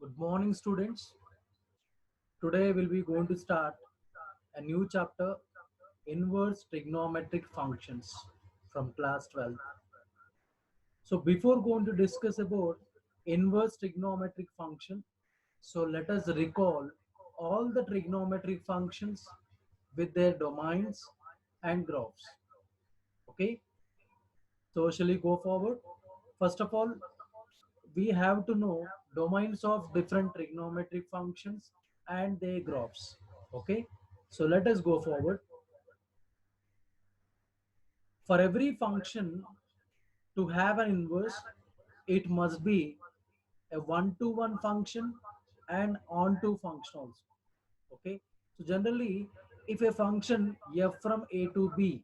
Good morning, students. Today we'll be going to start a new chapter, inverse trigonometric functions from class 12. So before going to discuss about inverse trigonometric function, so let us recall all the trigonometric functions with their domains and graphs. Okay, so shall we go forward? First of all, we have to know domains of different trigonometric functions and their graphs. Okay, so let us go forward. For every function to have an inverse, it must be a one-to-one function and on-to function also. Okay, so generally, if a function f from a to b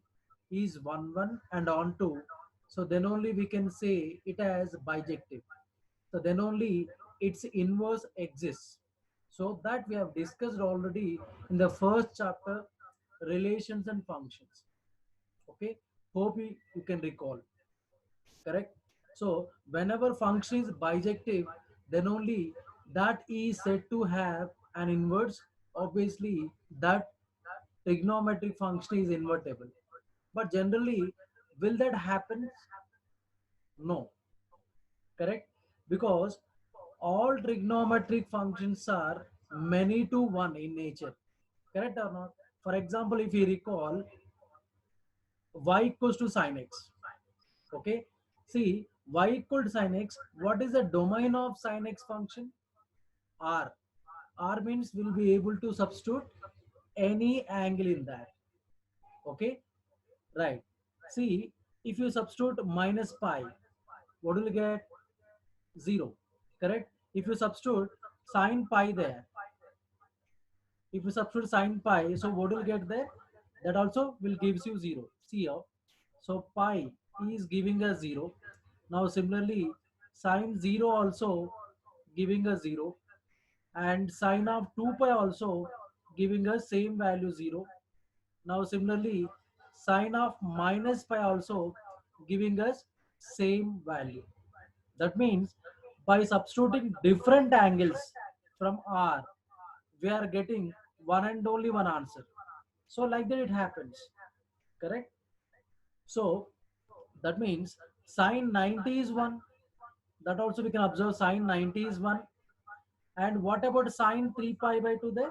is 1 1 and on-to, so then only we can say it as bijective. So then only its inverse exists. So that we have discussed already in the first chapter, relations and functions. Okay, hope you can recall. Correct. So whenever function is bijective, then only that is said to have an inverse. Obviously, that trigonometric function is invertible. But generally, will that happen? No. Correct, because all trigonometric functions are many to one in nature. Correct or not? For example, if you recall, y equals to sin x. Okay, see, y equal to sin x, what is the domain of sin x function? R. R means we'll be able to substitute any angle in that. Okay, right. See, if you substitute minus pi, what will you get? 0. Correct. If you substitute sine pi there, if you substitute sine pi, so what will get there? That also will gives you 0. See here, so pi is giving us 0. Now similarly, sine 0 also giving us 0, and sine of 2 pi also giving us same value 0. Now similarly, sine of minus pi also giving us same value. That means by substituting different angles from R, we are getting one and only one answer. So like that it happens. Correct? So that means sine 90 is 1. That also we can observe sine 90 is 1. And what about sine 3 pi by 2 there?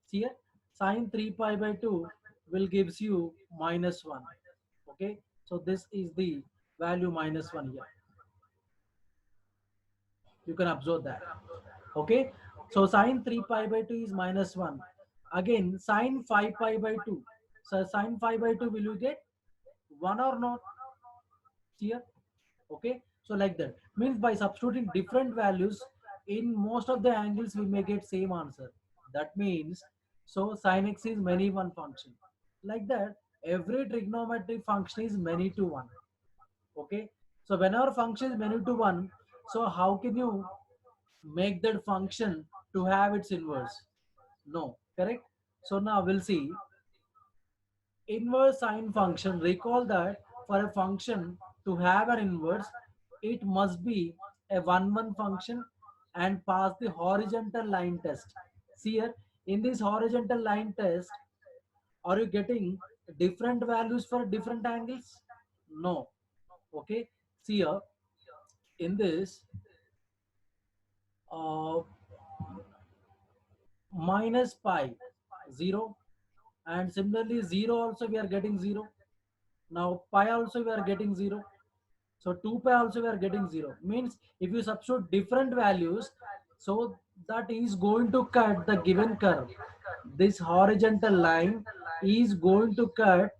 See here, sine 3 pi by 2 will gives you minus 1. Okay, so this is the value minus 1 here. You can observe that. Okay, so sine 3 pi by 2 is minus 1. Again, sine 5 pi by 2, so sine 5 by 2 will you get 1 or not here? Okay, so like that means by substituting different values in most of the angles we may get same answer. That means, so sin x is many one function. Like that, every trigonometric function is many to one. Okay, so when our function is many to one, so how can you make that function to have its inverse? No. Correct. So now we'll see inverse sine function. Recall that for a function to have an inverse, it must be a 1 1 function and pass the horizontal line test. See here, in this horizontal line test, are you getting different values for different angles? No. Okay, see here, in this uh, minus pi 0, and similarly 0 also we are getting 0. Now pi also we are getting 0. So 2 pi also we are getting 0. Means if you substitute different values, so that is going to cut the given curve. This horizontal line is going to cut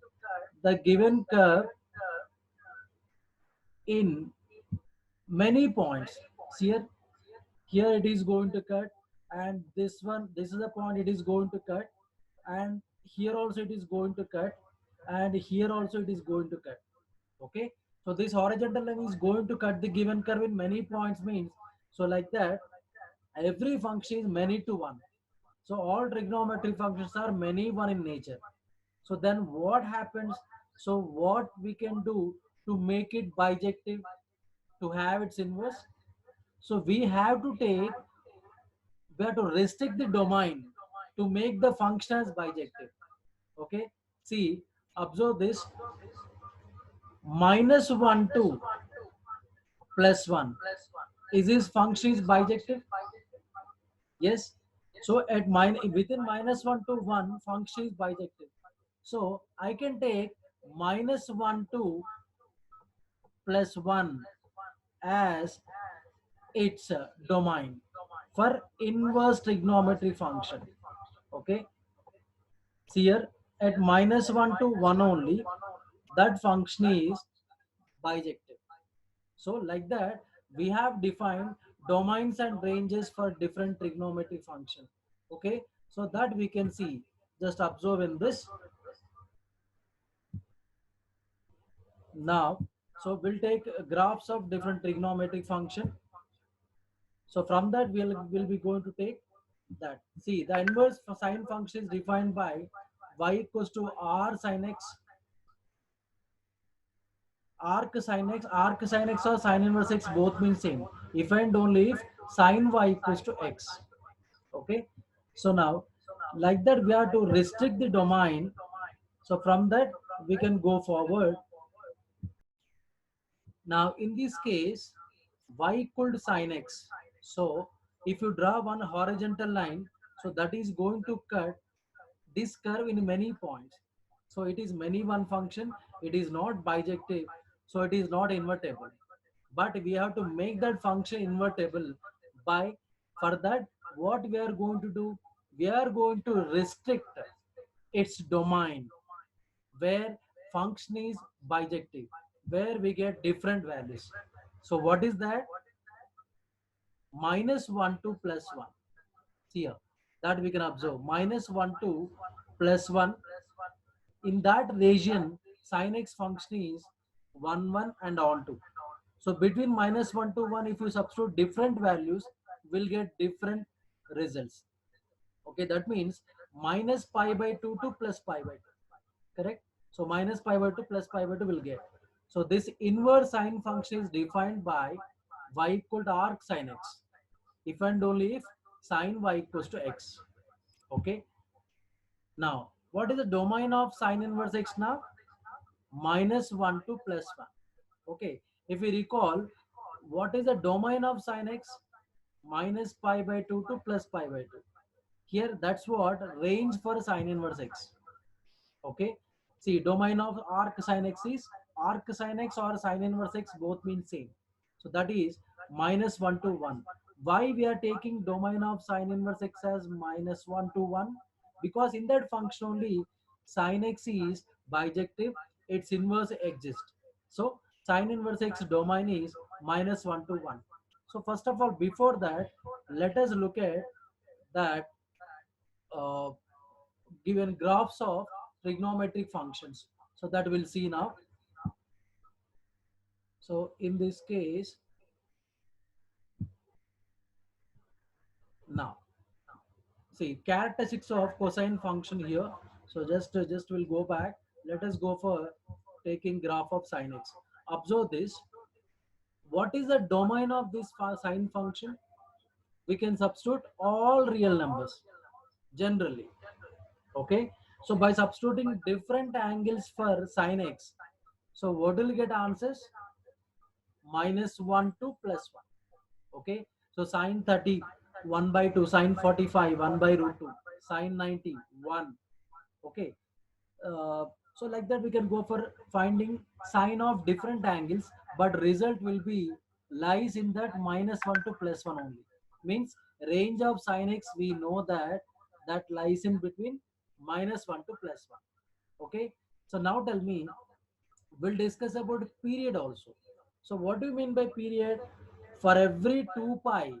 the given curve in many points. See here it is going to cut, and this one, this is the point it is going to cut, and here also it is going to cut, and here also it is going to cut. Okay, so this horizontal line is going to cut the given curve in many points. Means, so like that, every function is many to one. So all trigonometric functions are many one in nature. So then what happens? So what we can do to make it bijective, to have its inverse? So we have to take we have to restrict the domain to make the function as bijective. Okay, see, observe this, minus 1 2 plus 1, is this function is bijective? Yes. So at within minus 1 to 1 function is bijective. So I can take minus 1 2 plus 1 as its domain for inverse trigonometry function. Okay. See here, at minus 1 to 1 only, that function is bijective. So like that, we have defined domains and ranges for different trigonometry function. Okay, so that we can see. Just observe in this. Now, so we'll take graphs of different trigonometric function. So from that, we'll be going to take that. See, the inverse for sine function is defined by y equals to r sin x, arc sin x or sin inverse x both mean same. If and only if sin y equals to x. Okay, so now like that we have to restrict the domain. So from that we can go forward. Now in this case, y equal to sin x. So if you draw one horizontal line, so that is going to cut this curve in many points. So it is many one function, it is not bijective, so it is not invertible. But we have to make that function invertible by, for that, what we are going to do? We are going to restrict its domain where function is bijective, where we get different values. So what is that? Minus 1 to plus 1. Here, that we can observe. Minus 1 to plus 1. In that region, sin x function is 1, 1 and on to. So between minus 1 to 1, if you substitute different values, we'll get different results. Okay, that means minus pi by 2 to plus pi by 2. Correct? So minus pi by 2 plus pi by 2 will get. So this inverse sine function is defined by y equal to arc sin x. If and only if sine y equals to x. Okay. Now, what is the domain of sine inverse x now? Minus 1 to plus 1. Okay. If we recall, what is the domain of sine x? Minus pi by 2 to plus pi by 2. Here, that's what range for sine inverse x. Okay. See, domain of arc sin x is arc sin x or sine inverse x both mean same. So that is minus 1 to 1. Why we are taking domain of sine inverse x as minus 1 to 1? Because in that function only sine x is bijective, its inverse exists. So sine inverse x domain is minus 1 to 1. So first of all, before that, let us look at that uh, given graphs of trigonometric functions. So that we'll see now. So in this case, now see characteristics of cosine function here. So just we'll go back. Let us go for taking graph of sin x. Observe this. What is the domain of this sine function? We can substitute all real numbers generally. Okay. So by substituting different angles for sin x, so what will get answers? Minus 1 to plus 1. Okay, so sine 30 1 by 2, sine 45 1 by root 2, sine 90 1. Okay, so like that we can go for finding sine of different angles, but result will be lies in that minus 1 to plus 1 only. Means range of sine x, we know that that lies in between minus 1 to plus 1. Okay, so now tell me, we'll discuss about period also. So what do you mean by period? For every 2 pi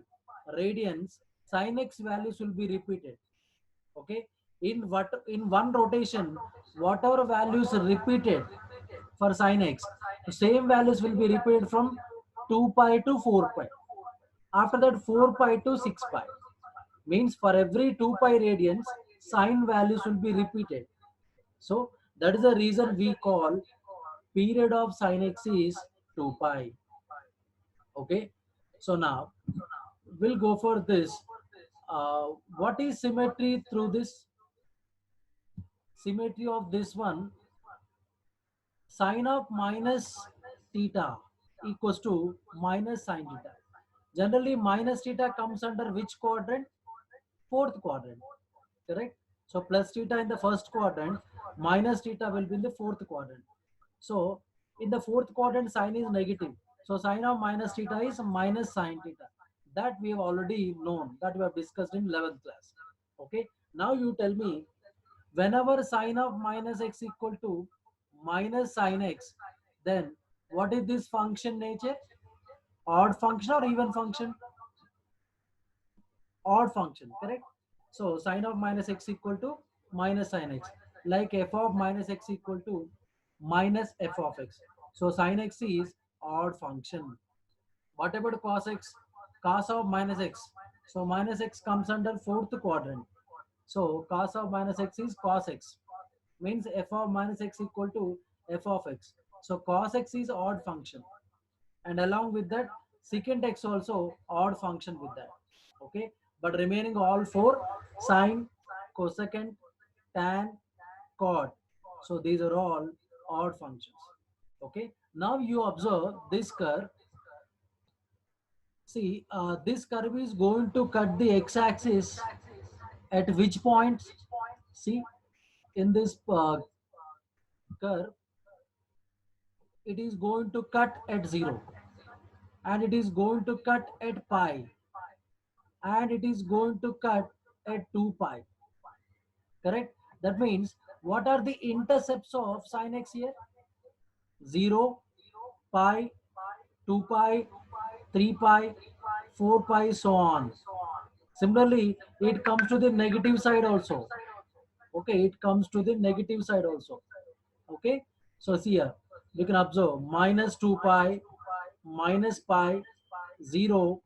radians, sin x values will be repeated. Okay. In one rotation, whatever values repeated for sin x, the same values will be repeated from 2 pi to 4 pi. After that 4 pi to 6 pi. Means for every 2 pi radians, sine values will be repeated. So that is the reason we call period of sin x is 2 pi. Okay, so now we'll go for this. what is symmetry through this? Symmetry of this one, sine of minus theta equals to minus sine theta. Generally, minus theta comes under which quadrant? Fourth quadrant, correct? So plus theta in the first quadrant, minus theta will be in the fourth quadrant. So in the fourth quadrant, sine is negative. So sine of minus theta is minus sine theta. That we have already known, that we have discussed in 11th class. Okay. Now you tell me, whenever sine of minus x equal to minus sine x, then what is this function nature? Odd function or even function? Odd function, correct? So sine of minus x equal to minus sine x, like f of minus x equal to minus f of x. So sine x is odd function. What about cos x? Cos of minus x. So minus x comes under fourth quadrant. So cos of minus x is cos x. Means f of minus x equal to f of x. So cos x is odd function. And along with that, secant x also odd function with that. Okay. But remaining all four, sine, cosecant, tan, cot. So these are all odd functions. Okay. Now you observe this curve. See, this curve is going to cut the x-axis at which point? See, in this curve, it is going to cut at 0, and it is going to cut at pi, and it is going to cut at 2 pi. Correct? That means, what are the intercepts of sin x here? 0, pi, 2 pi, 3 pi, 4 pi, so on. Similarly, it comes to the negative side also. Okay, it comes to the negative side also. Okay, so see here, we can observe minus 2 pi, minus pi, 0,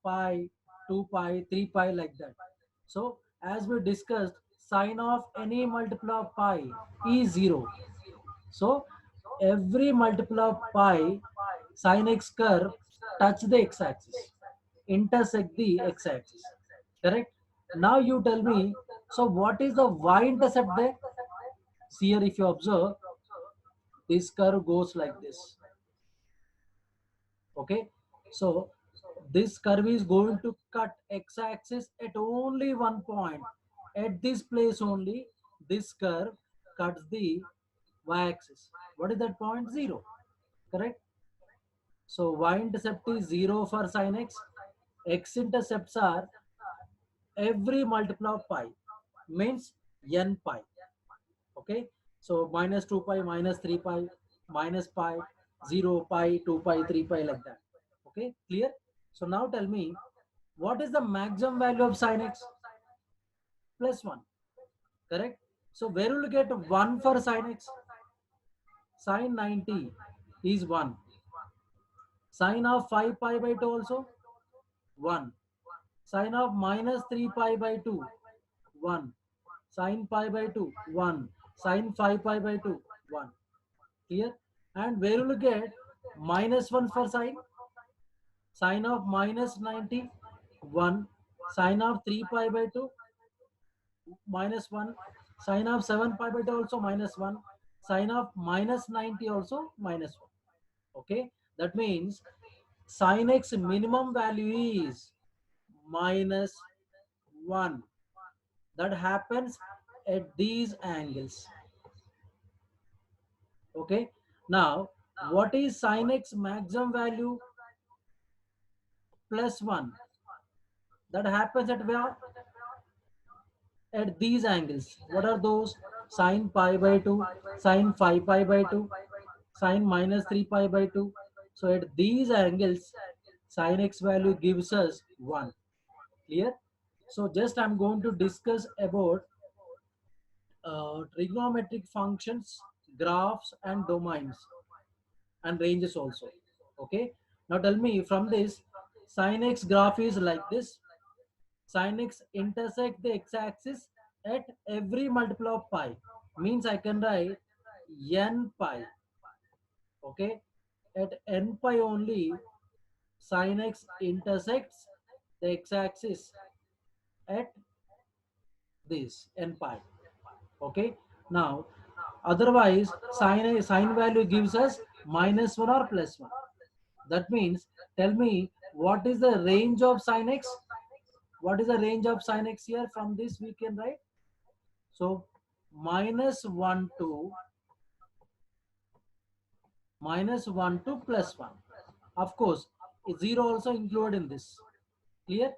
pi, 2 pi, 3 pi, like that. So as we discussed, sine of any multiple of pi is 0. So every multiple of pi, sin x curve touch the x-axis, intersect the x-axis. Correct? Now you tell me, so what is the y-intercept there? See here, if you observe, this curve goes like this. Okay, so this curve is going to cut x-axis at only one point. At this place only, this curve cuts the y-axis. What is that point? 0. Correct? So y-intercept is 0 for sin x. X-intercepts are every multiple of pi, means n pi. Okay, so minus 2 pi, minus 3 pi, minus pi, 0 pi, 2 pi, 3 pi, like that. Okay, clear? So now tell me, what is the maximum value of sin x? Plus 1. Correct? So where will you get 1 for sin x? Sin 90 is 1. Sin of 5 pi by 2 also 1. Sin of minus 3 pi by 2 1. Sin pi by 2 1. Sin 5 pi by 2 1. Here, and where will you get minus 1 for sine? Sine of minus 90 1. Sine of 3 pi by 2 minus 1. Sine of 7 pi by 2 also minus 1. Sine of minus 90 also minus 1. Okay, that means sin x minimum value is minus 1. That happens at these angles. Okay, now what is sin x maximum value? Plus 1. That happens at where? At these angles. What are those? Sine pi by 2, sine 5 pi by 2, sine minus 3 pi by 2. So at these angles, sin x value gives us 1. Clear? So just I'm going to discuss about trigonometric functions, graphs, and domains, and ranges also. Okay, now tell me, from this, sin x graph is like this. Sin x intersect the x-axis at every multiple of pi, means I can write n pi. Okay, at n pi only, sin x intersects the x-axis at this n pi. Okay, now otherwise sine value gives us -1 or +1. That means, tell me, what is the range of sin x? What is the range of sin x here? From this we can write, so -1 to +1. Of course, 0 also included in this. Clear?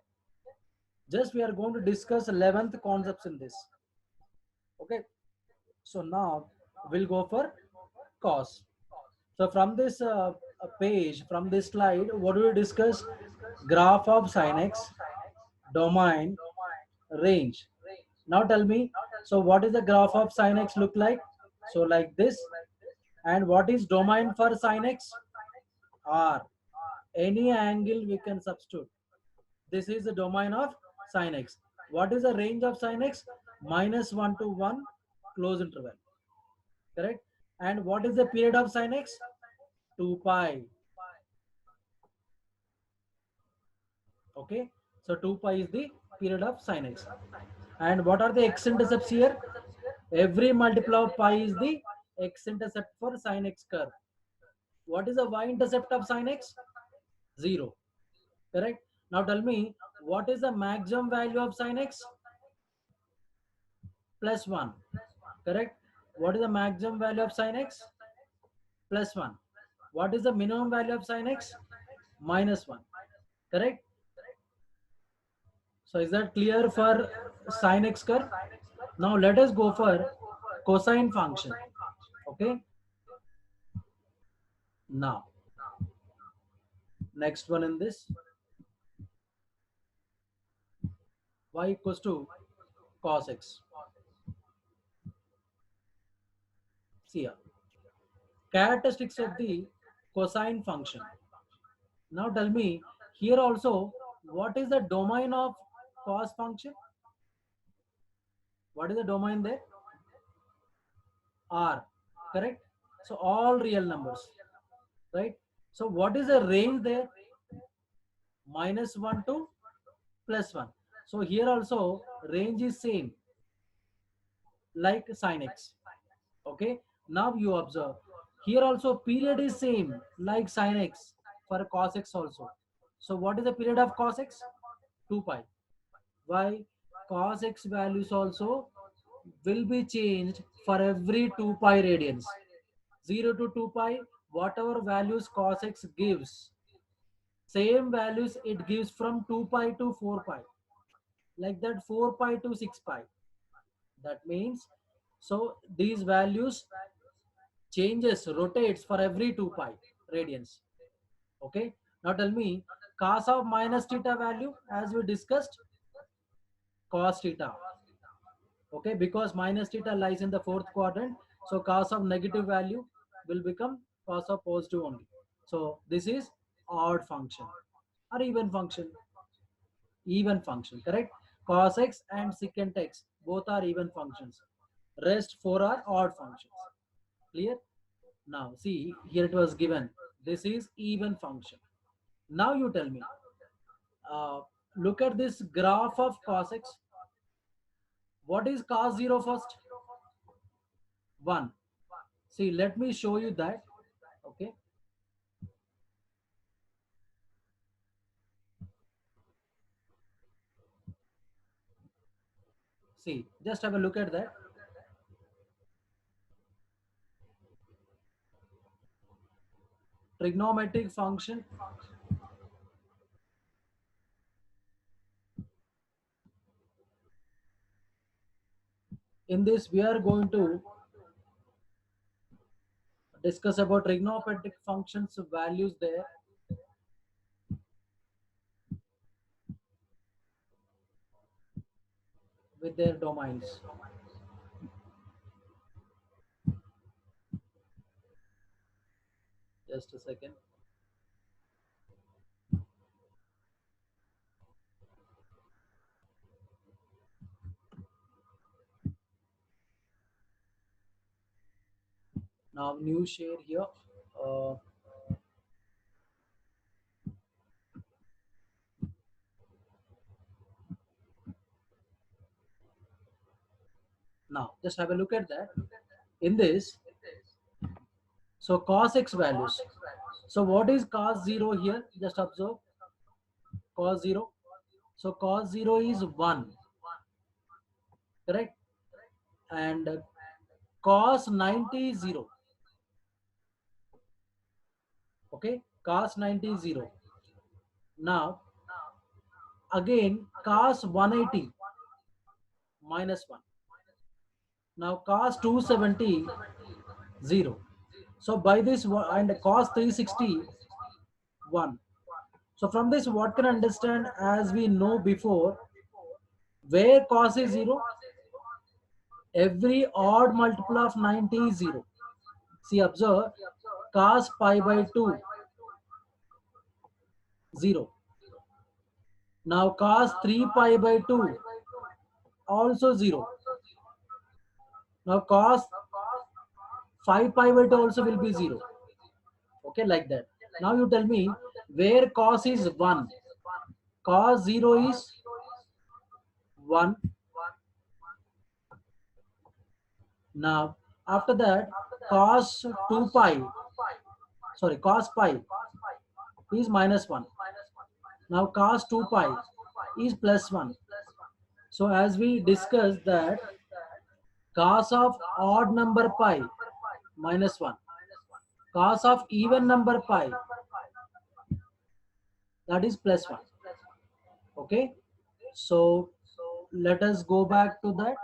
Just we are going to discuss 11th concepts in this. Okay, so now we'll go for cos. So from this page, from this slide, what do we discuss? Graph of sin x, domain, range. Now tell me, so what is the graph of sin x look like? So like this. And what is domain for sin x? R. Any angle we can substitute. This is the domain of sin x. What is the range of sin x? -1 to 1, close interval. Correct? And what is the period of sin x? 2 pi. Okay, so 2 pi is the period of sin x. And what are the x-intercepts here? Every multiple of pi is the x-intercept for sin x curve. What is the y-intercept of sin x? 0. Correct? Now tell me, what is the maximum value of sin x? +1. Correct? What is the maximum value of sin x? +1. What is the minimum value of sin x? -1. Correct? So is that clear for sin x curve? Now let us go for cosine function. Okay. Now, next one in this, y equals to cos x. See here, characteristics of the cosine function. Now tell me, here also, what is the domain of cos function? What is the domain there? R. Correct? So all real numbers, right? So what is the range there? -1 to +1. So here also range is same like sin x. Okay. Now you observe here also period is same like sin x for cos x also. So what is the period of cos x? 2 pi. Why? Cos x values also will be changed for every 2 pi radians. 0 to 2 pi, whatever values cos x gives, same values it gives from 2 pi to 4 pi. Like that 4 pi to 6 pi. That means, so these values changes, rotates for every 2 pi radians. Okay. Now tell me, cos of minus theta value, as we discussed, cos theta. Okay, because minus theta lies in the fourth quadrant, so cos of negative value will become cos of positive only. So this is odd function or even function. Even function, correct? Cos x and secant x both are even functions. Rest four are odd functions. Clear? Now see, here it was given. This is even function. Now you tell me. Look at this graph of cos x. What is cos 0 first? 1. See, let me show you that. Okay. See, just have a look at that. Trigonometric function. In this, we are going to discuss about trigonometric functions values there. With their domains. Just a second. Now, new share here. Uh, Now just have a look at that. In this, so cos x values. So what is cos 0 here? Just observe cos 0. So cos 0 is 1, correct? And cos 90 is 0. Okay, cos 90 is 0. Now again cos 180 minus 1. Now cos 270 0. So by this and cos 360 1. So from this what can I understand, as we know before, where cos is 0, every odd multiple of 90 is 0. See, observe, cos pi by 2 0. Now cos 3 pi by 2 also 0. Now cos 5 pi by 2 also will be 0. Okay, like that. Now you tell me where cos is 1. Cos 0 is 1. Now after that cos 2 pi, sorry, cos pi is minus 1. Now cos 2 pi is plus 1. So as we discussed that cos of odd number pi minus 1, cos of even number pi, that is plus 1. Okay, so let us go back to that.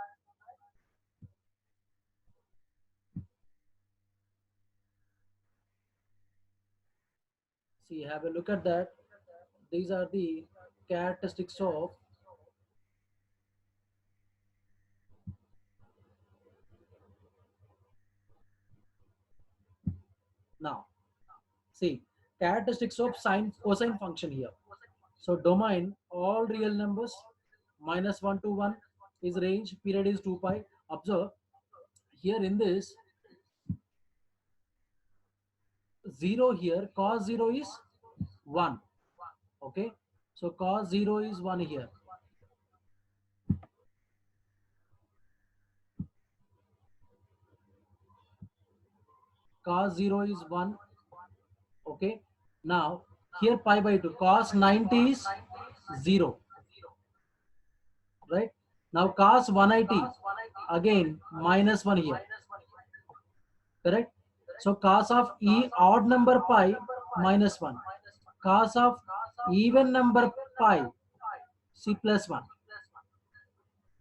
See, have a look at that. These are the characteristics of, now see, characteristics of sine cosine function here. So domain all real numbers, minus 1 to 1 is range, period is 2 pi. Observe here in this 0 here, cos 0 is 1. Okay, so cos 0 is 1 here. Cos 0 is 1. Okay, now here pi by 2, cos 90 is 0. Right, now cos 180 again minus 1 here, correct? So cos of odd number pi minus 1, cos of even number pi c plus 1,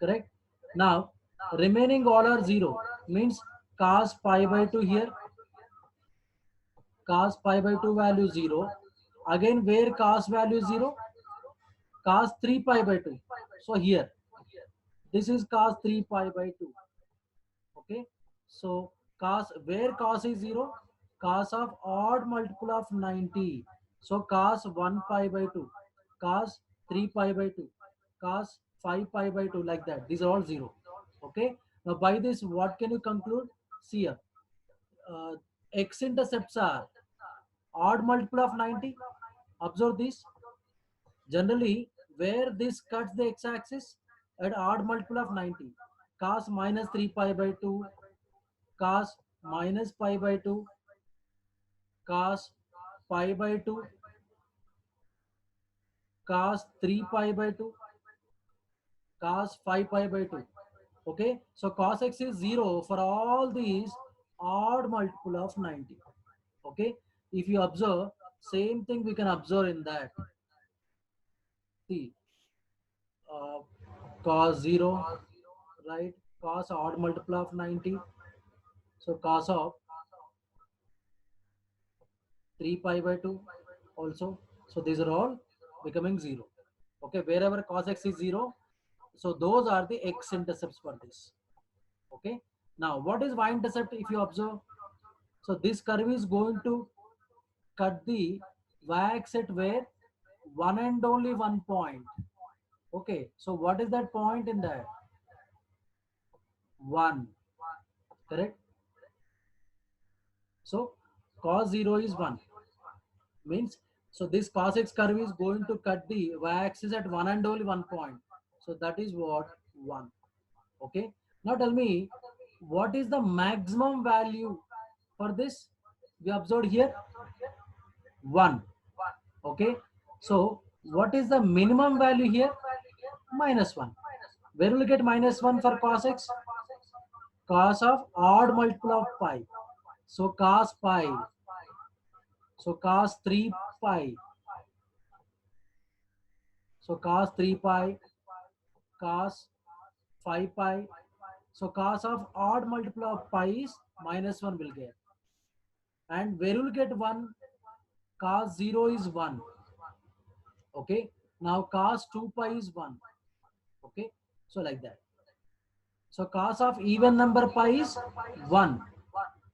correct? Now remaining all are 0, means cos pi by 2 here, cos pi by 2 value 0. Again where cos value 0, cos 3 pi by 2. So here this is cos 3 pi by 2. Okay, so cos, where cos is 0, cos of odd multiple of 90. So cos 1 pi by 2, cos 3 pi by 2, cos 5 pi by 2, like that. These are all 0. Okay, now by this what can you conclude? See here, uh, x intercepts are odd multiple of 90. Observe this. Generally, where this cuts the x-axis at odd multiple of 90, cos minus 3 pi by 2, cos minus pi by 2, cos pi by 2, cos 3 pi by 2, cos 5 pi by 2. Okay, so cos x is 0 for all these odd multiple of 90. Okay, if you observe, same thing we can observe in that. See, uh, cos 0, right? Cos odd multiple of 90. So cos of 3 pi by 2 also. So these are all becoming 0. Okay, wherever cos x is 0, so those are the x-intercepts for this. Okay, now what is y-intercept if you observe? So this curve is going to cut the y-axis at where? One and only one point. Okay, so what is that point in there? 1, correct? So cos 0 is 1, means, so this cos x curve is going to cut the y-axis at one and only one point. So that is what? 1. Okay, Now tell me, what is the maximum value for this? We observed here 1. Okay. So what is the minimum value here? Minus 1. Where will you get minus 1 for cos x? Cos of odd multiple of pi. So cos pi. So cos 3 pi. So cos 3 pi, cos 5 pi. So cos of odd multiple of pi is minus 1 will get. And where will get 1? Cos 0 is 1. Okay. Now cos 2 pi is 1. Okay. So like that. So cos of even number pi is 1.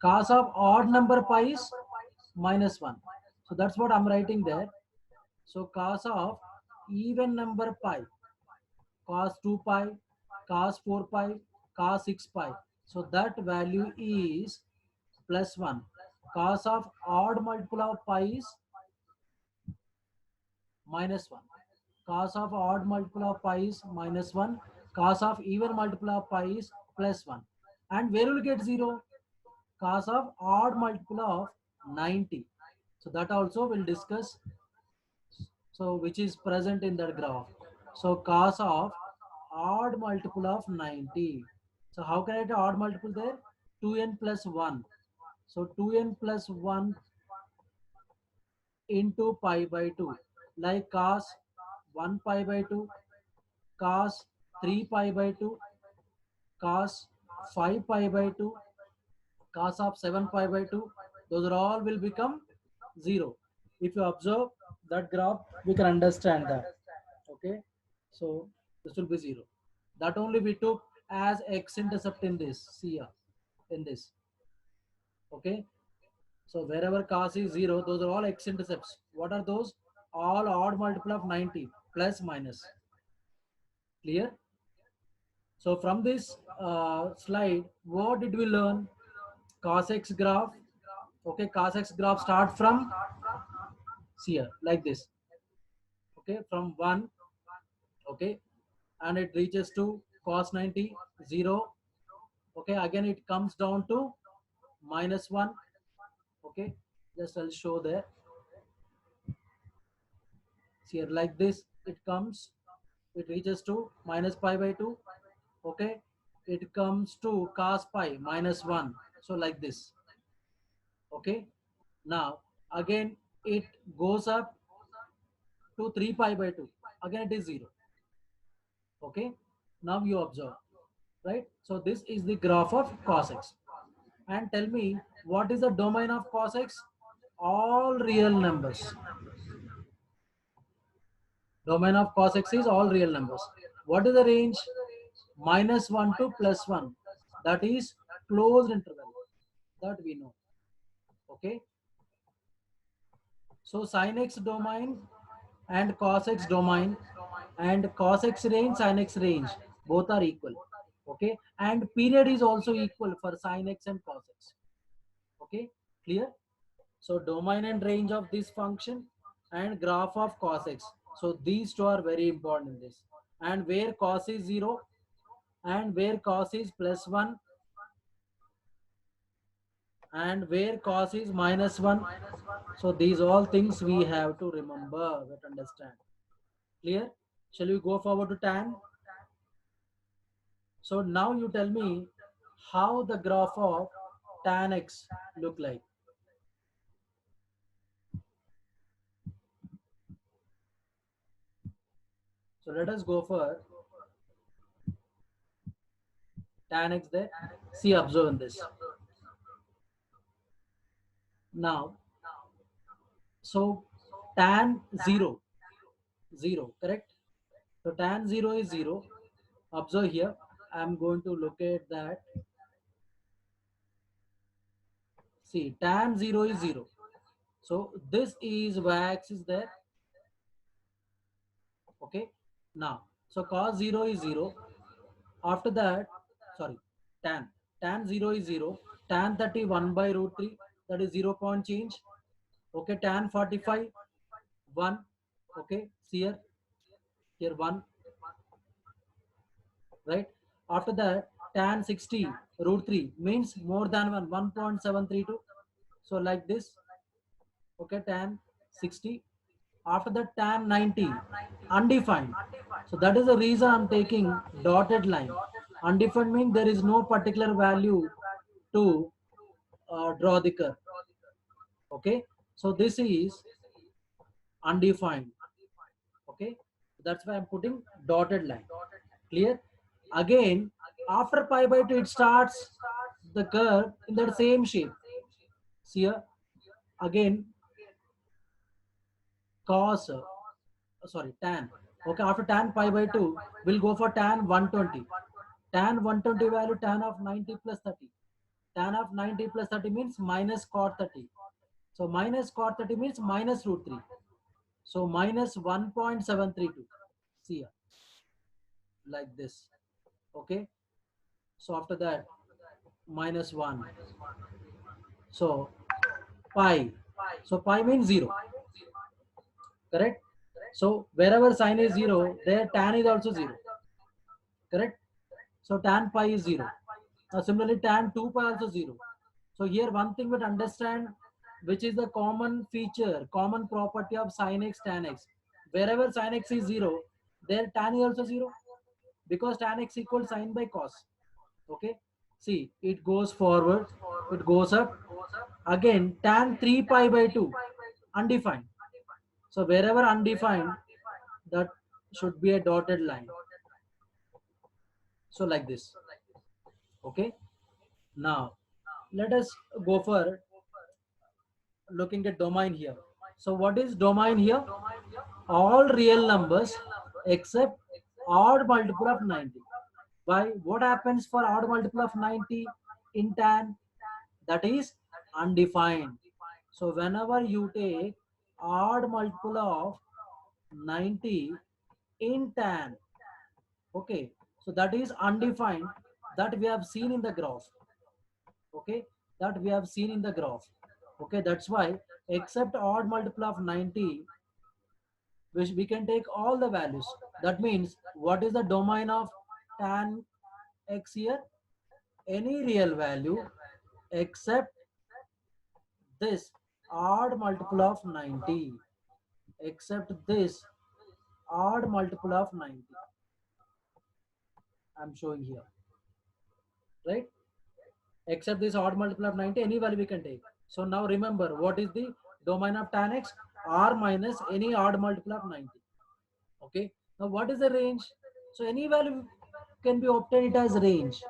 Cos of odd number pi is minus 1. So that's what I'm writing there. So cos of even number pi, cos 2 pi, cos 4 pi, cos 6 pi. So that value is plus 1. Cos of odd multiple of pi is minus 1. Cos of odd multiple of pi is minus 1. Cos of even multiple of pi is plus 1. And where will get 0? Cos of odd multiple of 90. So that also we'll discuss. So which is present in that graph. So cos of odd multiple of 90. So how can I get odd multiple there? 2n plus 1. So 2n plus 1 into pi by 2. Like cos 1 pi by 2, cos 3 pi by 2, cos 5 pi by 2, cos of 7 pi by 2. Those are all will become 0. If you observe that graph, we can understand that. Okay. So this will be 0. That only we took as x-intercept in this. See here, in this. Okay. So wherever cos is 0, those are all x-intercepts. What are those? All odd multiple of 90 plus minus. Clear? So from this slide, what did we learn? Cos x graph. Okay, cos x graph start from here like this. Okay, from 1. Okay, and it reaches to cos 90, 0. Okay, again it comes down to minus 1. Okay, just I'll show there. See here like this it comes, it reaches to minus pi by 2. Okay, it comes to cos pi minus 1. So like this. Okay, now again it goes up to 3 pi by 2. Again it is 0. Okay, now you observe, right? So this is the graph of cos x. And tell me, what is the domain of cos x? All real numbers. Domain of cos x is all real numbers. What is the range? Minus 1 to plus 1. That is closed interval. That we know. Okay. So sin x domain and cos x domain and cos x range, sin x range, both are equal. Okay. And period is also equal for sin x and cos x. Okay. Clear? So domain and range of this function and graph of cos x. So these two are very important in this. And where cos is 0 and where cos is plus 1 and where cos is minus 1. So these all things we have to remember, but understand. Clear? Shall we go forward to tan? So now you tell me how the graph of tan x look like. So let us go for tan x there. See, observe in this. Now, so tan 0, 0, correct? So tan 0 is 0. Observe here. I'm going to locate that. See, tan 0 is 0. So this is y-axis there. Okay. Now, so cos 0 is 0. After that, sorry, tan. Tan 0 is 0. Tan 31 by root 3, that is 0 point change. Okay, tan 45, 1. Okay, see here 1. Right? After that, tan 60 root 3 means more than 1.732. So like this, okay, tan 60. After that, tan 90, undefined. So that is the reason I'm taking dotted line. Undefined means there is no particular value to draw the curve. Okay, so this is undefined. Okay, that's why I'm putting dotted line. Clear? Again, after pi by 2, it starts the curve in that same shape. See here, again, cos, sorry, tan. Okay, after tan pi by 2, we'll go for tan 120. Tan 120 value, tan of 90 plus 30. Tan of 90 plus 30 means minus cot 30. So minus cot 30 means minus root 3. So minus 1.732. See here, like this. Okay. So after that, minus 1. So pi. So pi means 0. Correct? So wherever sine is 0, there tan is also 0. Correct? So tan pi is 0. Now similarly, tan 2 pi also 0. So here one thing we understand, which is the common feature, common property of sin x, tan x. Wherever sin x is 0, there tan is also 0, because tan x equals sin by cos. Okay. See, it goes forward, it goes up. Again, tan 3 pi by 2, undefined. So wherever undefined, that should be a dotted line. So like this. Okay. Now let us go for looking at domain here. So what is domain here? All real numbers except odd multiple of 90. Why? What happens for odd multiple of 90 in tan? That is undefined. So whenever you take odd multiple of 90 in tan, okay, so that is undefined, that we have seen in the graph. Okay, that we have seen in the graph. Okay, that's why except odd multiple of 90, which we can take all the values. That means what is the domain of tan x here? Any real value except this odd multiple of 90, except this odd multiple of 90. I'm showing here, right? Except this odd multiple of 90, any value we can take. So now remember, what is the domain of tan x? R minus any odd multiple of 90. Okay, now what is the range? So any value can be obtained as range.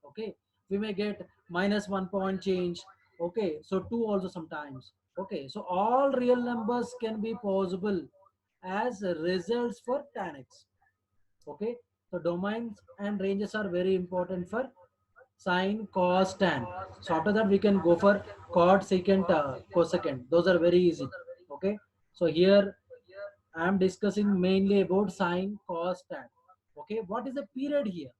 Okay, we may get minus 1 point change. Okay, so 2 also sometimes. Okay, so all real numbers can be possible as results for tan x. Okay, so domains and ranges are very important for sine, cos, tan. So after that we can go for cot, secant, cosecant. Those are very easy. Okay, so here I am discussing mainly about sine, cos, tan. Okay, what is the period here?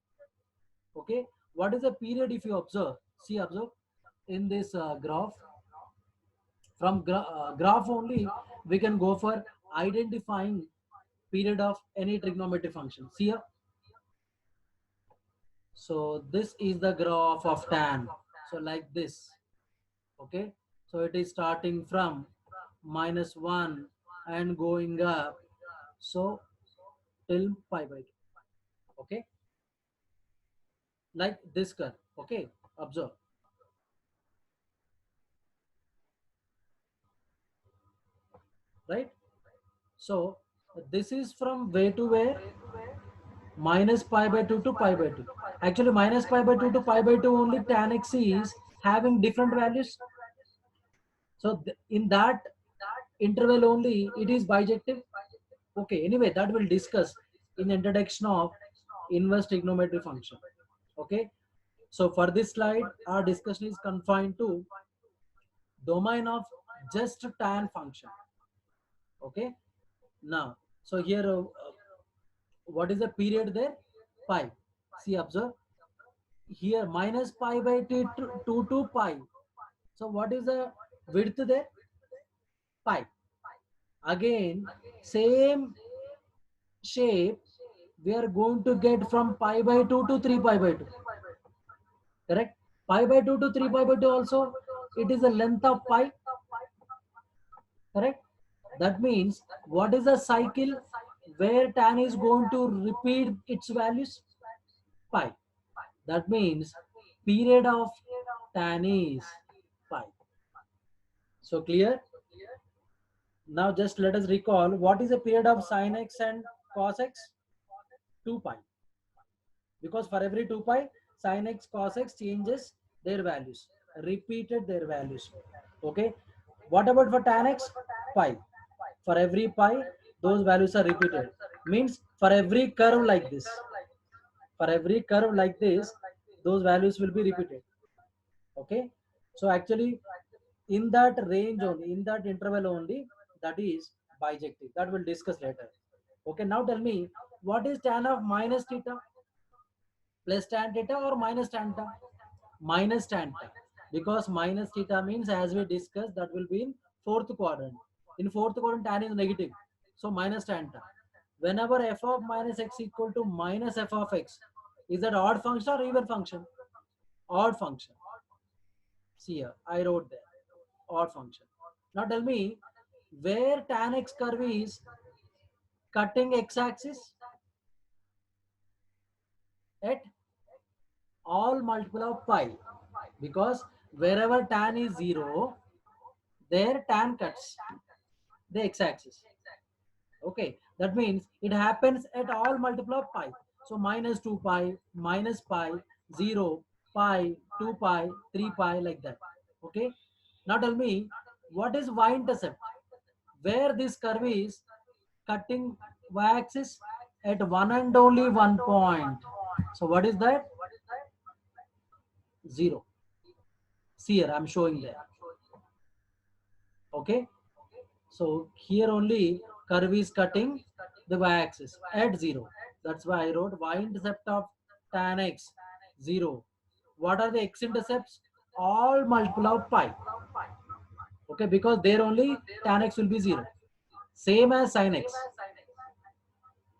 Okay, what is the period? If you observe, see, observe in this graph. From graph only we can go for identifying period of any trigonometric function. See here. So this is the graph of tan. So like this. Okay, so it is starting from minus 1 and going up, so till pi by 2. Okay, like this curve. Okay, observe, right? So this is from where to where? Minus pi by 2 to pi by 2. Actually minus pi by 2 to pi by 2 only tan x is having different values. So in that interval only it is bijective. Okay, anyway, that we'll discuss in the introduction of inverse trigonometry function. Okay, so for this slide our discussion is confined to domain of just tan function. Okay, now so here what is the period there? Pi. See, observe here, minus pi by 2 to pi. So what is the width there? Pi. Again, same shape we are going to get from pi by 2 to 3 pi by 2. correct? Pi by 2 to 3 pi by 2 also, it is the length of pi, correct? That means what is the cycle where tan is going to repeat its values? Pi. That means period of tan is pi. So clear? Now just let us recall what is the period of sin x and cos x? 2 pi. Because for every 2 pi, sin x, cos x changes their values, repeated their values. Okay. What about for tan x? Pi. For every pi, those values are repeated. Means for every curve like this, those values will be repeated. Okay. So actually, in that range only, in that interval only, that is bijective. That we'll discuss later. Okay. Now tell me, what is tan of minus theta? Plus tan theta or minus tan theta? Minus tan theta. Because minus theta means, as we discussed, that will be in fourth quadrant. In fourth quadrant, tan is negative. So minus tan theta. Whenever f of minus x equal to minus f of x, is that odd function or even function? Odd function. See here, I wrote there. Odd function. Now tell me, where tan x curve is cutting x-axis at all multiple of pi, because wherever tan is 0, there tan cuts the x-axis. Okay, that means it happens at all multiple of pi. So minus 2 pi, minus pi, 0, pi, 2 pi, 3 pi, like that. Okay, now tell me, what is y-intercept? Where this curve is cutting y-axis at one and only one point. So what is that? 0. See here, I'm showing there. Okay, so here only curve is cutting the y-axis at 0. That's why I wrote y-intercept of tan x 0. What are the x-intercepts? All multiple of pi. Okay, because there only tan x will be 0. Same as sin x.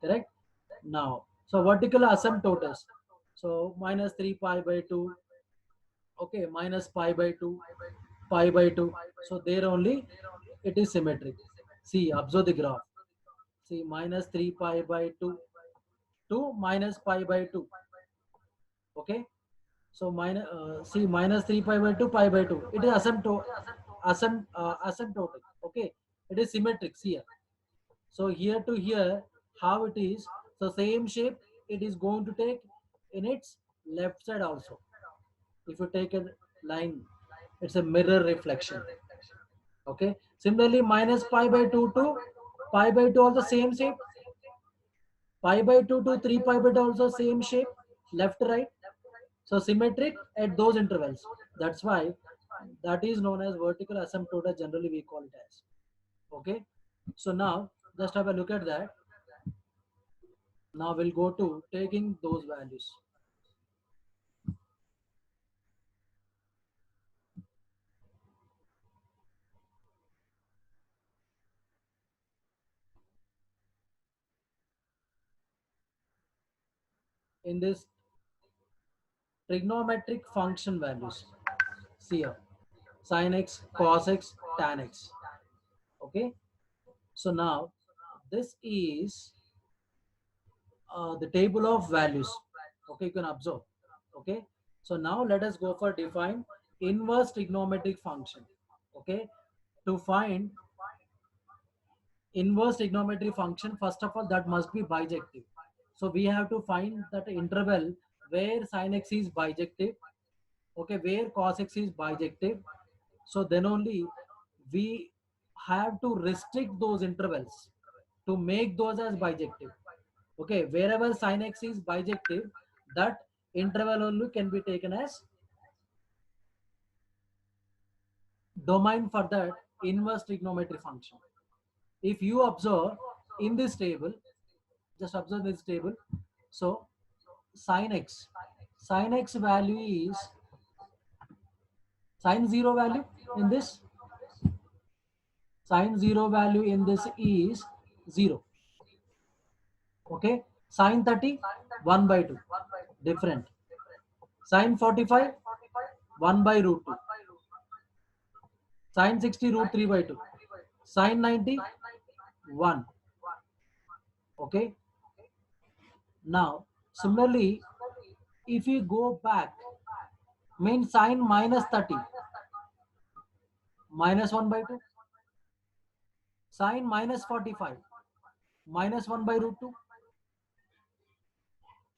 Correct? Now, so vertical asymptotus. So minus 3 pi by 2. Okay, minus pi by 2. Pi by 2. So there only it is symmetric. See, observe the graph. See, minus 3 pi by 2 to minus pi by 2. Okay. So minus, see, minus 3 pi by 2, pi by 2. It is asymptotic. Okay. It is symmetric. See here. So here to here, how it is. So same shape it is going to take in its left side also. If you take a line, it's a mirror reflection. Okay. Similarly, minus pi by 2 to pi by 2 also same shape. Pi by 2 to 3 pi by 2 also same shape, left right. So symmetric at those intervals. That's why that is known as vertical asymptote. Generally we call it as. Okay. So now just have a look at that. Now we'll go to taking those values. In this trigonometric function values. See here. Sin x, cos x, tan x. Okay. So now this is the table of values. Okay, you can observe. Okay, so now let us go for define inverse trigonometric function. Okay, to find inverse trigonometry function, first of all, that must be bijective. So we have to find that interval where sin x is bijective. Okay, where cos x is bijective. So then only we have to restrict those intervals to make those as bijective. Okay, wherever sin x is bijective, that interval only can be taken as domain for that inverse trigonometry function. If you observe in this table, just observe this table. So sin x value is sin 0 value in this. Sin 0 value in this is 0. Okay, sin 30 1 by 2, different. Sine 45, 1 by root 2. Sine 60, root 3 by 2. Sine 90, 1. Okay. Now, similarly, if you go back, means sine minus 30, minus 1 by 2. Sine minus 45, minus 1 by root 2.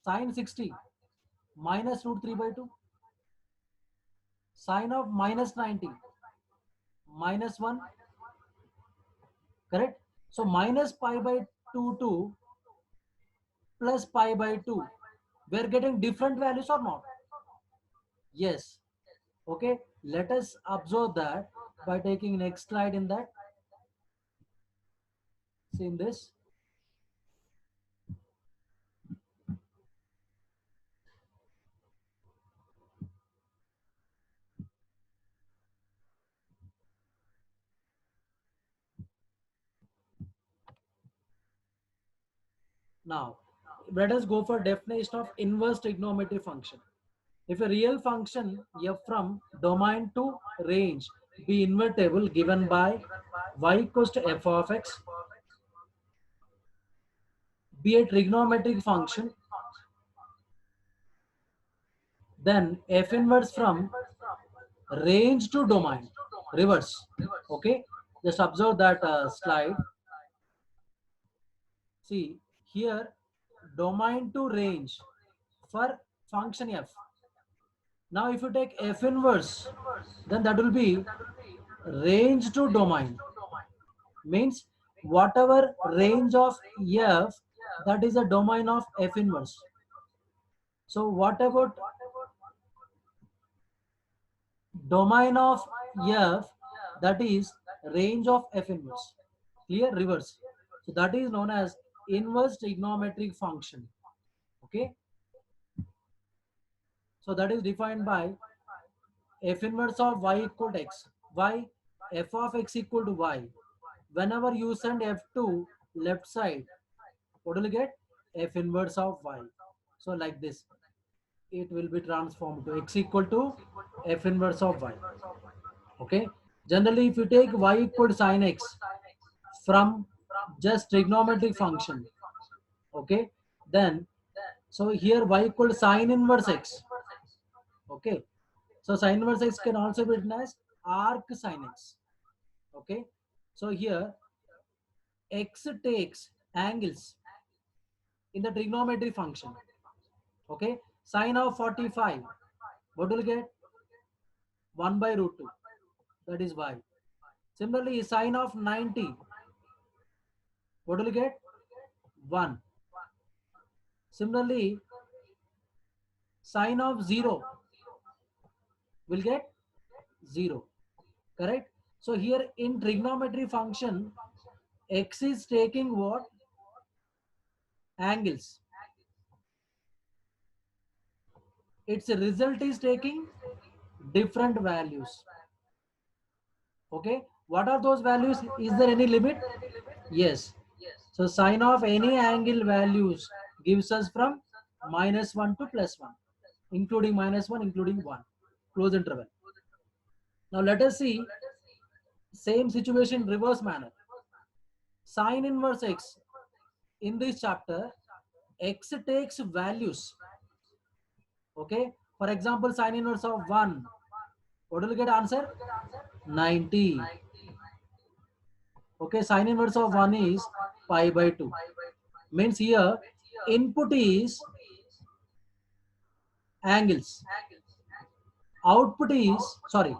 Sine 60, minus root 3 by 2. Sine of minus 90, minus 1. Correct? So minus pi by 2 to plus pi by 2. We're getting different values or not? Yes. Okay. Let us observe that by taking next slide in that. See in this. Now, let us go for definition of inverse trigonometry function. If a real function f from domain to range be invertible given by y equals to f of x, be a trigonometric function, then f inverse from range to domain, reverse. Okay, just observe that slide. See here, domain to range for function f. Now if you take f inverse, then that will be range to domain, means whatever range of f, that is a domain of f inverse. So what about domain of f, that is range of f inverse? Clear? Reverse. So that is known as inverse trigonometric function. Okay, so that is defined by f inverse of y equal to x. Why? F of x equal to y. Whenever you send f to left side, what will you get? F inverse of y. So like this, it will be transformed to x equal to f inverse of y. Okay. Generally, if you take y equal to sine x from just trigonometric function, okay, then so here y equal to sine inverse x. Okay. So sine inverse x can also be written as arc sine x. Okay. So here x takes angles in the trigonometry function. Okay. Sine of 45, what will you get? 1 by root 2. That is y. Similarly, sine of 90, what will you get? 1. Similarly, sine of 0 will get 0. Correct? So here in trigonometry function, x is taking what? Angles. Its result is taking different values. Okay. What are those values? Is there any limit? Yes. So sine of any angle values gives us from -1 to +1, including -1, including 1, close interval. Now let us see same situation reverse manner. Sine inverse x, in this chapter, x takes values. Okay. For example, sine inverse of 1, what will you get answer? 90. Okay, sine inverse of 1 is pi by 2. Means here input is angles. Output is, sorry,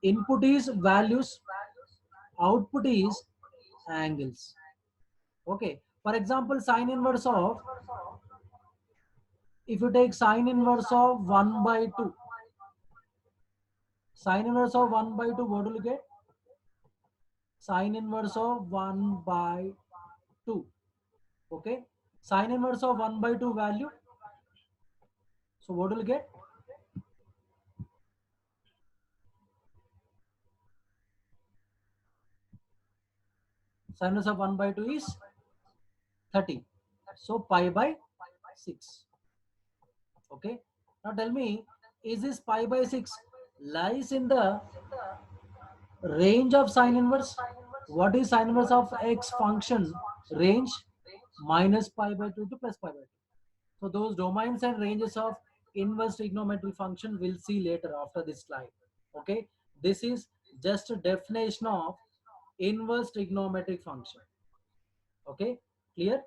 input is values, output is angles. Okay, for example, sine inverse of, if you take sine inverse of 1 by 2, sine inverse of 1 by 2, what will you get? Sine inverse of 1 by 2. Okay, sine inverse of 1 by 2 value. So what will you get? Sine inverse of 1 by 2 is 30. So pi by 6. Okay. Now tell me, is this pi by 6 lies in the range of sine inverse? What is sine inverse of x function range? Minus pi by 2 to plus pi by 2. So those domains and ranges of inverse trigonometric function we'll see later after this slide. Okay, this is just a definition of inverse trigonometric function. Okay, clear?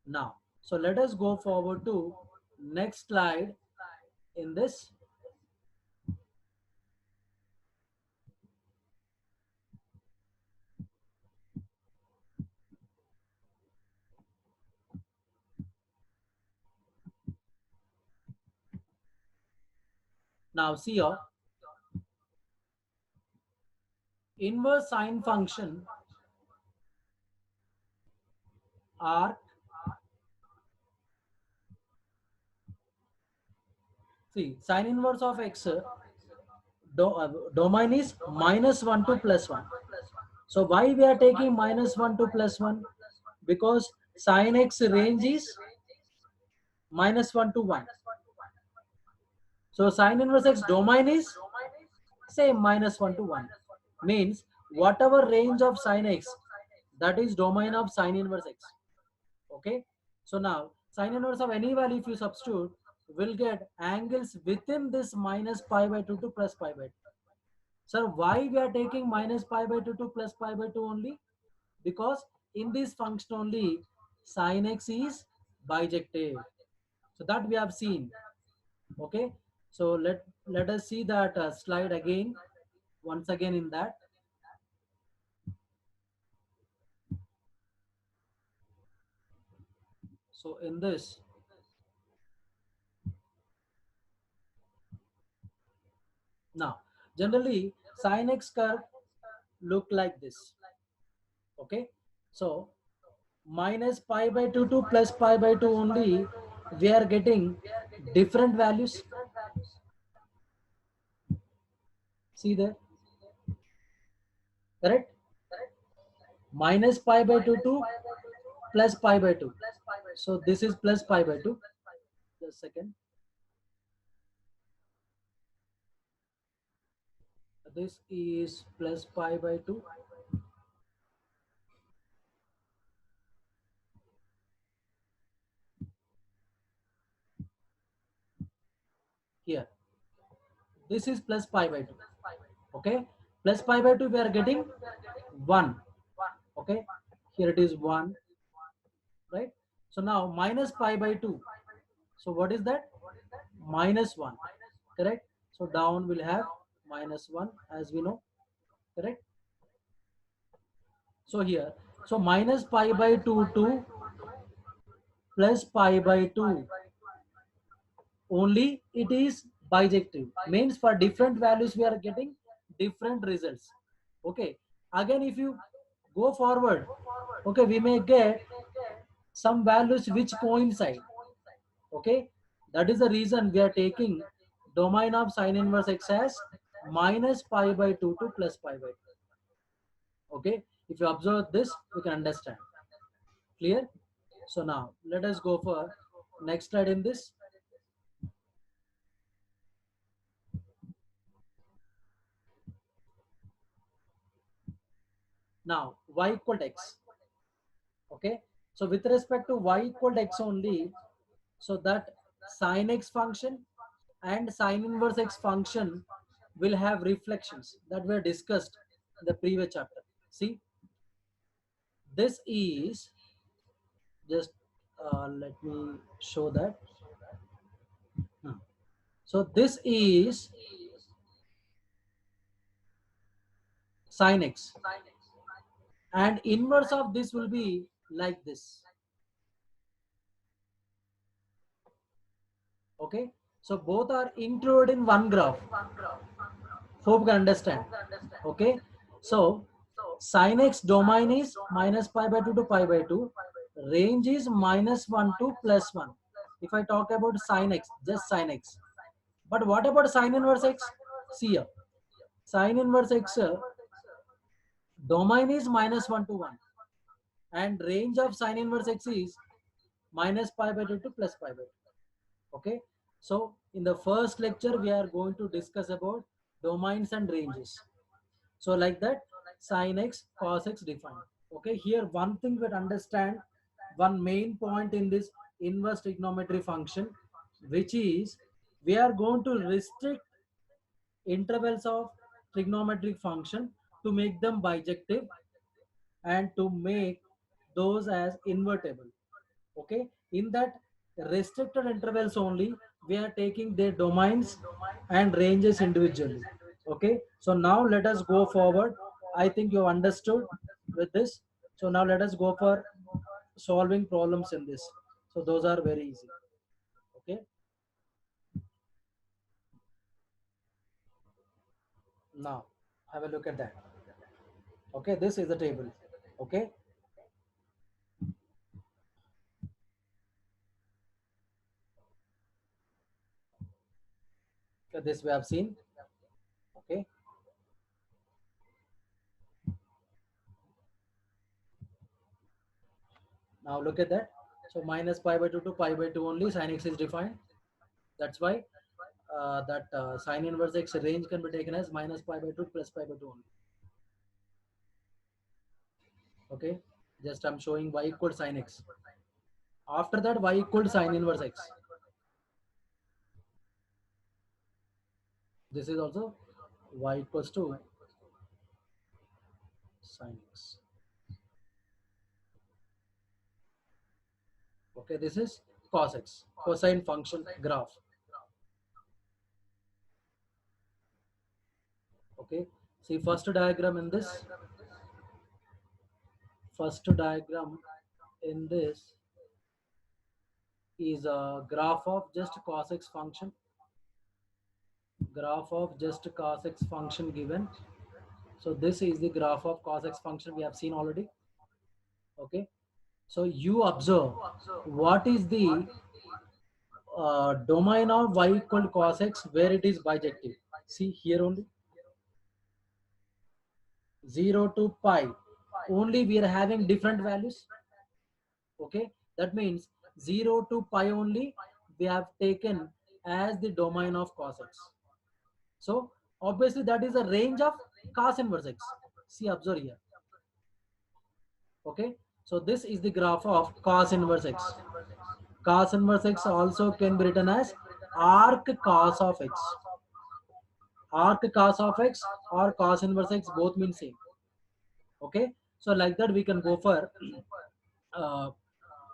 Now, so let us go forward to next slide in this. Now see here, inverse sine function arc. See, sine inverse of x domain is -1 to +1. So why we are taking -1 to +1? Because sine x range is -1 to 1. So sine inverse x domain is same -1 to 1. Means whatever range of sine x, that is domain of sine inverse x. Okay. So now sine inverse of any value if you substitute, will get angles within this minus pi by 2 to plus pi by 2. Sir, why we are taking minus pi by 2 to plus pi by 2 only? Because in this function only sin x is bijective. So that we have seen. Okay. So let us see that slide again, once again in that. So in this, now generally sin x curve look like this. Okay. So minus pi by 2 to plus pi by 2 only, we are getting different values. See there, correct? Minus pi by 2 to plus pi by 2. So this is plus pi by 2. Just a second. This is plus pi by 2. Here, this is plus pi by 2. Okay, plus pi by 2 we are getting 1. Okay, here it is 1, right? So now minus pi by 2. So what is that? Minus 1, correct? So down will have minus 1 as we know, correct? So here, so minus pi by 2 to plus pi by 2, only it is bijective. Means for different values we are getting different results. Okay, again if you go forward, okay, we may get some values which coincide. Okay, that is the reason we are taking domain of sine inverse x as minus pi by 2 to plus pi by 2. Okay, if you observe this, you can understand. Clear? So now let us go for next slide in this. Now y equal to x. Okay, so with respect to y equal to x only, so that sin x function and sin inverse x function will have reflections that were discussed in the previous chapter. See, this is just let me show that. So this is sin x, and inverse of this will be like this. Okay, so both are included in one graph. Hope you can understand. Okay, so sin x domain is minus pi by 2 to pi by 2. Range is -1 to +1. If I talk about sin x, just sin x. But what about sin inverse x? See here, sin inverse x domain is -1 to 1, and range of sin inverse x is minus pi by 2 to plus pi by 2. Okay, So in the first lecture, we are going to discuss about domains and ranges. So like that, sin x, cos x defined. Okay, here one thing we understand, one main point in this inverse trigonometry function, which is we are going to restrict intervals of trigonometric function to make them bijective and to make those as invertible. Okay, in that restricted intervals only we are taking their domains and ranges individually. Okay, so now let us go forward. I think you understood with this. So now let us go for solving problems in this. So those are very easy. Okay, now have a look at that. Okay, this is the table. Okay, so this we have seen. Okay, now look at that. So minus pi by 2 to pi by 2 only sin x is defined. That's why that sin inverse x range can be taken as minus pi by 2 plus pi by 2 only. Okay, just I'm showing y equal sin x. After that, y equal sin inverse x. This is also y equals to sin x. Okay, this is cos x, cosine function graph. Okay, see first diagram in this, first diagram in this is a graph of just cos x function, graph of just cos x function given. So this is the graph of cos x function we have seen already. Okay, so you observe what is the domain of y equal to cos x where it is bijective. See here only 0 to pi only we are having different values. Okay, that means 0 to pi only we have taken as the domain of cos x. So obviously that is a range of cos inverse x. See, observe here. Okay, so this is the graph of cos inverse x. Cos inverse x also can be written as arc cos of x. Arc cos of x or cos inverse x both mean same. Okay, so like that we can go for uh,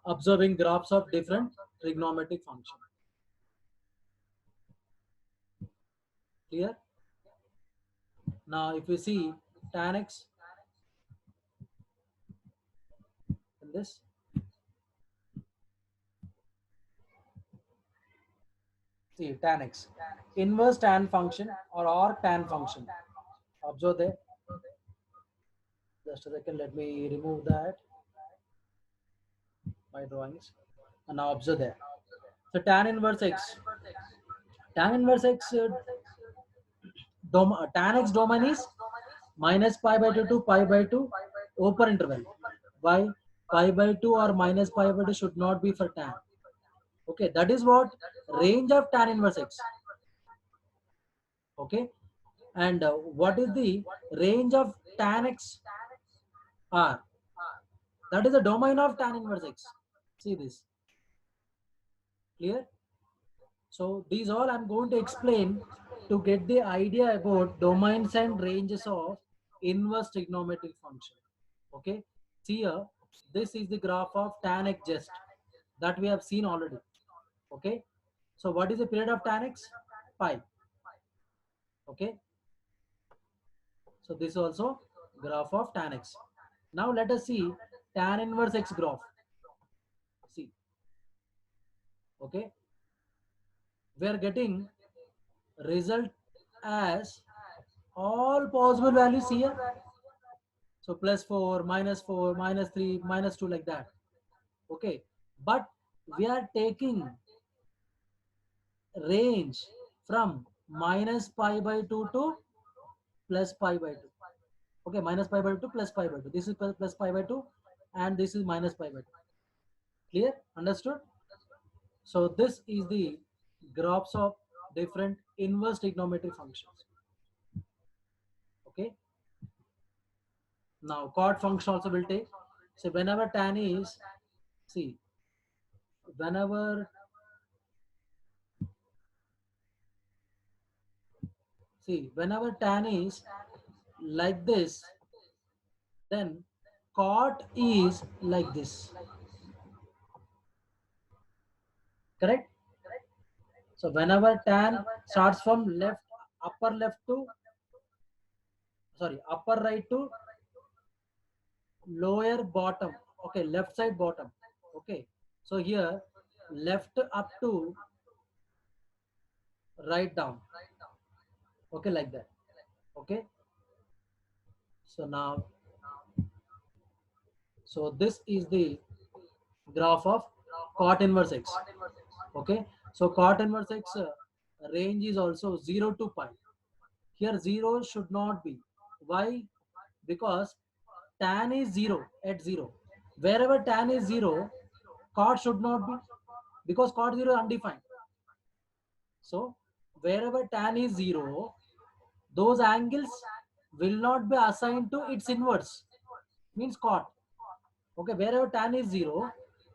observing graphs of different trigonometric function. Clear? Now if we see tan x in this, see tan x, inverse tan function or arc tan function. Observe there. Just a second, let me remove that, my drawings. And now observe there. So tan inverse x, tan inverse x, tan x domain is minus pi by 2 to pi by 2 open interval. Why? Pi by 2 or minus pi by 2 should not be for tan. Okay, that is what range of tan inverse x. Okay, and what is the range of tan x r? That is the domain of tan inverse x. See this. Clear? So these all I'm going to explain to get the idea about domains and ranges of inverse trigonometric function. Okay. See here, this is the graph of tan x just that we have seen already. Okay. So what is the period of tan x? Pi. Okay. So this is also graph of tan x. Now let us see tan inverse x graph. See. Okay. We are getting result as all possible values here. So plus 4, minus 4, minus 3, minus 2 like that. Okay. But we are taking range from minus pi by 2 to plus pi by 2. Okay. Minus pi by 2 plus pi by 2. This is plus pi by 2 and this is minus pi by 2. Clear? Understood? So this is the graphs of different inverse trigonometry functions. Okay. Now chord function also will take. So whenever tan is, see, whenever, whenever tan is like this, then cot is like this. Correct? So whenever tan starts from left, upper left to, sorry, upper right to lower bottom, okay, left side bottom, okay. So here left up to right down, okay, like that, okay. So now, so this is the graph of cot inverse x, okay. So cot inverse x range is also 0 to pi. Here 0 should not be. Why? Because tan is 0 at 0. Wherever tan is 0, cot should not be, because cot 0 is undefined. So wherever tan is 0, those angles will not be assigned to its inverse, means cot. Okay, wherever tan is 0,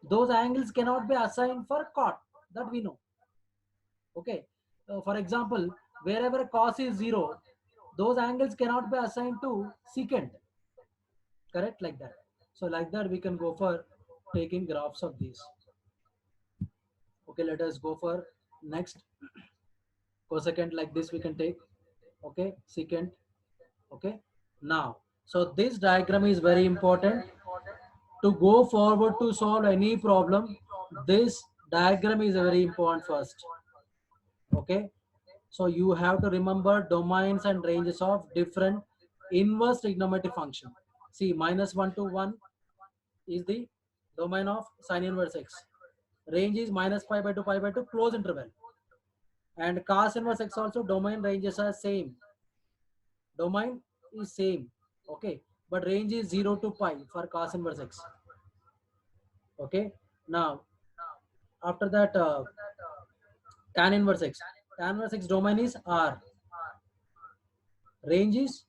those angles cannot be assigned for cot, that we know. Okay, for example, wherever cos is 0, those angles cannot be assigned to secant, correct, like that. So like that we can go for taking graphs of these. Okay, let us go for next. Cosecant, like this we can take, okay, secant, okay. Now, so this diagram is very important to go forward to solve any problem. This diagram is very important first, okay. So you have to remember domains and ranges of different inverse trigonometric function. See, -1 to 1 is the domain of sine inverse x. Range is minus pi by 2 pi by 2 close interval. And cos inverse x also domain ranges are same. Domain is same. Okay. But range is 0 to pi for cos inverse x. Okay. Now, after that, tan inverse x. Tan inverse x domain is R. Range is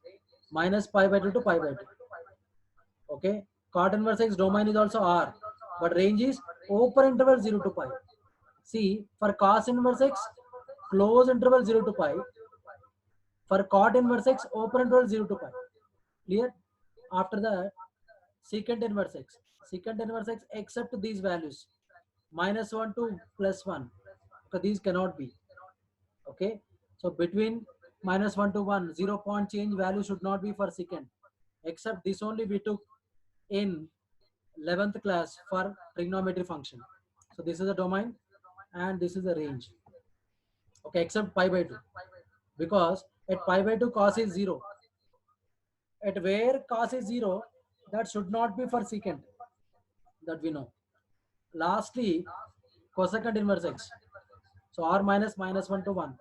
minus pi by 2 to pi by 2. Okay. Cot inverse x domain is also R. But range is open interval 0 to pi. See, for cos inverse x, close interval 0 to pi. For cot inverse x, open interval 0 to pi. Clear? After that, secant inverse x. Secant inverse x except these values. -1 to +1. Okay, these cannot be. Okay. So between -1 to 1, 0 point change value should not be for secant. Except this only we took in 11th class for trigonometry function. So this is the domain and this is the range. Okay, except pi by 2. Because at pi by 2 cos is 0. At where cos is 0, that should not be for secant, that we know. Lastly, cosecant inverse x. So r minus -1 to 1,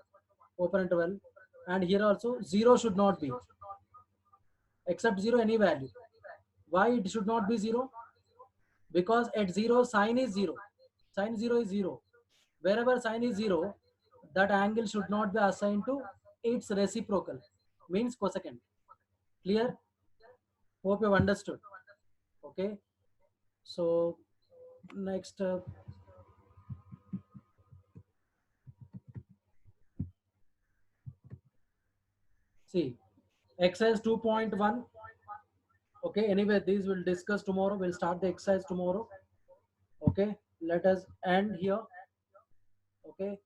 open interval, and here also 0 should not be, except 0 any value. Why it should not be 0? Because at 0 sine is 0. Sine 0 is 0. Wherever sine is 0, that angle should not be assigned to its reciprocal, means cosecant. Clear? Hope you have understood. Okay. So next, see, exercise 2.1. Okay, anyway, these will discuss tomorrow. We'll start the exercise tomorrow. Okay, let us end here. Okay.